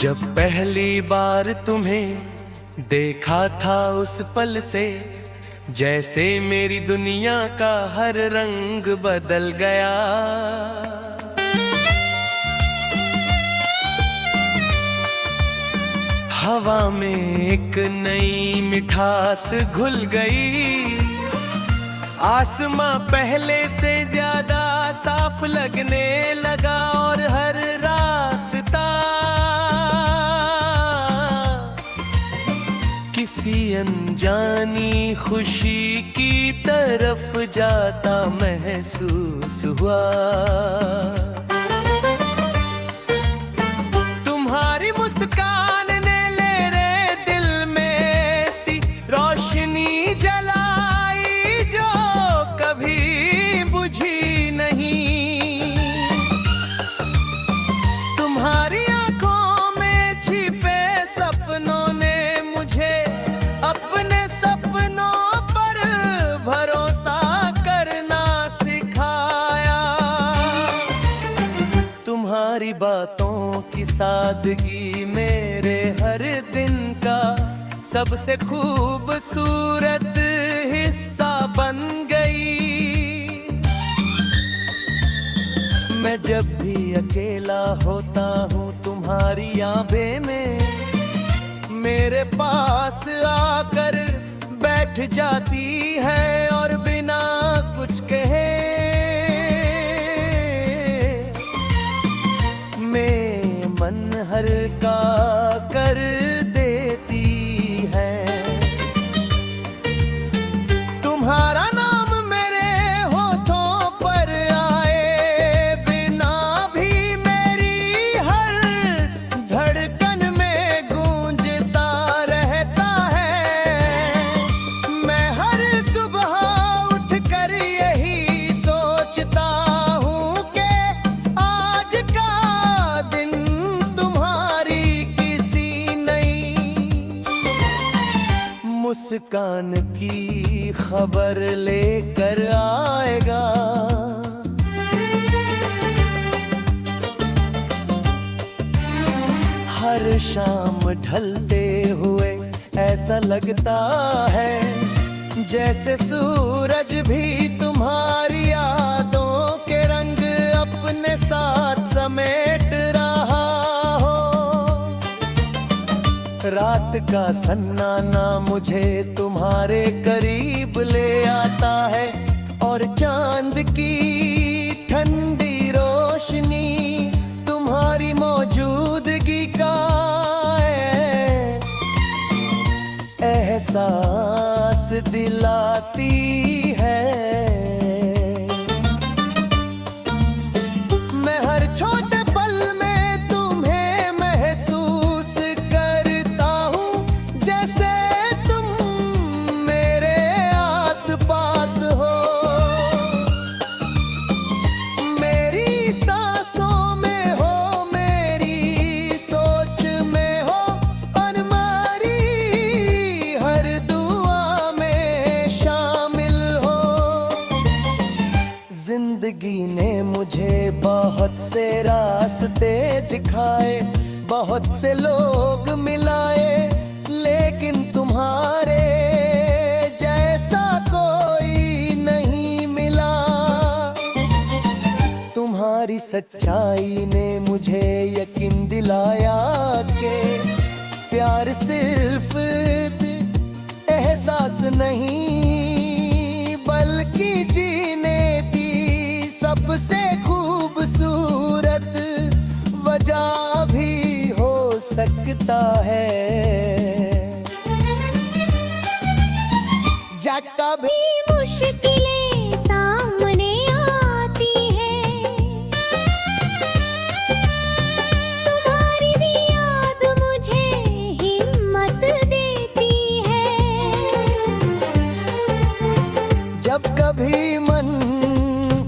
जब पहली बार तुम्हें देखा था उस पल से जैसे मेरी दुनिया का हर रंग बदल गया। हवा में एक नई मिठास घुल गई, आसमां पहले से ज्यादा साफ लगने लगा और हर रास्ता किसी अनजानी खुशी की तरफ जाता महसूस हुआ। तुम्हारी मुस्कान ने मेरे दिल में सी रोशनी जलाई जो कभी बुझी नहीं। तुम्हारी आंखों में छिपे सपनों ने मुझे अपने सपनों पर भरोसा करना सिखाया। तुम्हारी बातों की सादगी मेरे हर दिन का सबसे खूबसूरत हिस्सा बन गई। मैं जब भी अकेला होता हूँ तुम्हारी यादें में मेरे पास आकर बैठ जाती है और बिना कुछ कहे मैं मन हल्का कर देती है। तुम्हारा नाम मेरे होठों पर आए बिना भी मेरी हर धड़कन में गूंजता रहता है। मैं हर सुबह उठकर यही सोचता हूँ कि आज का दिन तुम्हारी किसी नई मुस्कान की खबर लेकर आएगा। हर शाम ढलते हुए ऐसा लगता है जैसे सूरज भी तुम्हारी यादों के रंग अपने साथ समेट रहा हो। रात का सन्नाटा मुझे तुम्हारे करीब ले आता है और चांद की ठंडी रोशनी तुम्हारी मौजूदगी का एहसास दिलाती है। मैं हर छोटे पल में तुम्हें महसूस करता हूँ जैसे तुम मेरे आसपास हो। मेरी सांसों में हो, मेरी सोच में हो और हमारी हर दुआ में शामिल हो। जिंदगी ने मुझे बहुत से रास्ते दिखाए, बहुत से लोग मिलाए, लेकिन तुम्हारे जैसा कोई नहीं मिला। तुम्हारी सच्चाई ने मुझे यकीन दिलाया कि प्यार सिर्फ एहसास नहीं बल्कि जीने की सबसे खूबसूरत वजह भी हो सकता है। जब कभी मुश्किलें सामने आती हैं, तुम्हारी भी याद मुझे हिम्मत देती है। जब कभी मन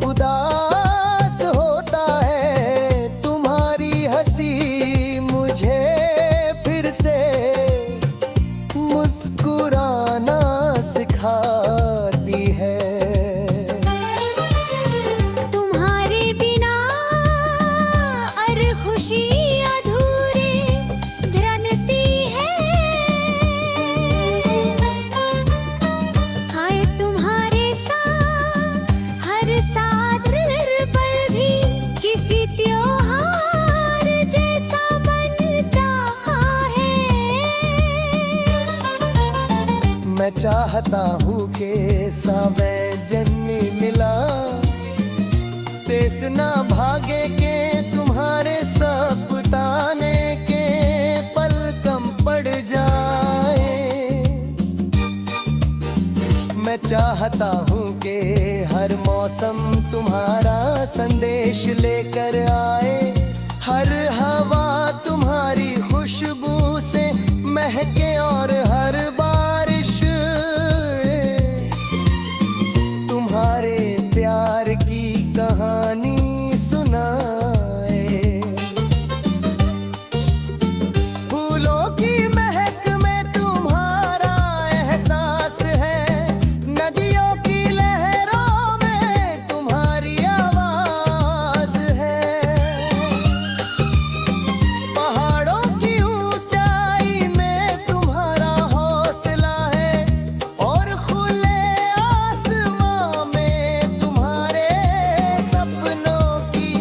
उदास होता है तुम्हारी हंसी मुझे फिर से चाहता हूँ कि सावे जन्नी मिला, तेस ना भागे के तुम्हारे सपताने के पल कम पड़ जाए। मैं चाहता हूँ कि हर मौसम तुम्हारा संदेश लेकर आए, हर हवा तुम्हारी खुशबू से महके और हर बारिश तुम्हारे प्यार की कहानी सुनाए। फूलों की महक में तुम्हारा एहसास है, नदियों की लहरों में तुम्हारी आवाज है, पहाड़ों की ऊंचाई में तुम्हारा हौसला है, और खुले आसमां में तुम्हारे सपनों की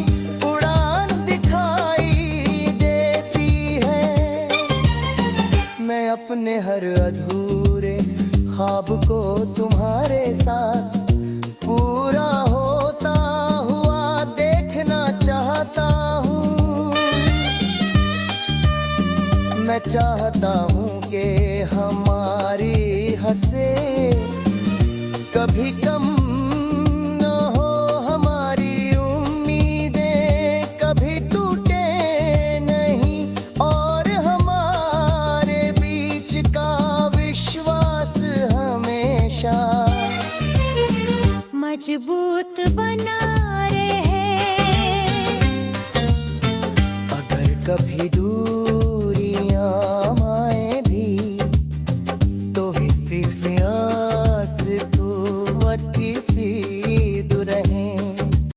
उड़ान दिखाई देती है। मैं अपने हर अधूरे ख्वाब को तुम्हारे साथ पूरा होता हुआ देखना चाहता हूँ। मैं चाह